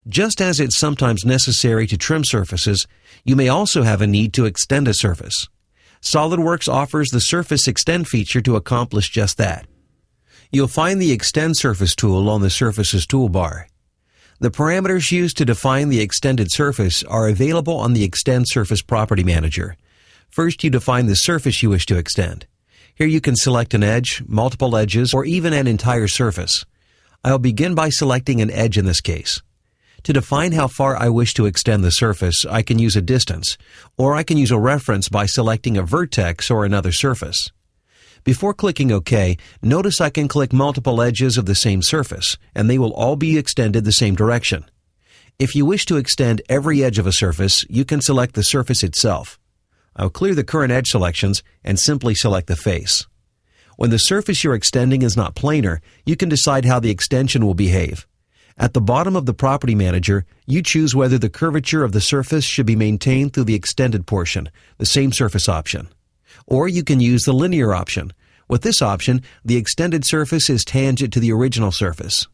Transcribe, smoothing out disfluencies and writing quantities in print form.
Just as it's sometimes necessary to trim surfaces, you may also have a need to extend a surface. SOLIDWORKS offers the Surface Extend feature to accomplish just that. You'll find the Extend Surface tool on the Surfaces toolbar. The parameters used to define the extended surface are available on the Extend Surface Property Manager. First, you define the surface you wish to extend. Here you can select an edge, multiple edges, or even an entire surface. I'll begin by selecting an edge in this case. To define how far I wish to extend the surface, I can use a distance, or I can use a reference by selecting a vertex or another surface. Before clicking OK, notice I can click multiple edges of the same surface, and they will all be extended the same direction. If you wish to extend every edge of a surface, you can select the surface itself. I'll clear the current edge selections and simply select the face. When the surface you're extending is not planar, you can decide how the extension will behave. At the bottom of the Property Manager, you choose whether the curvature of the surface should be maintained through the extended portion, the same surface option. Or you can use the linear option. With this option, the extended surface is tangent to the original surface.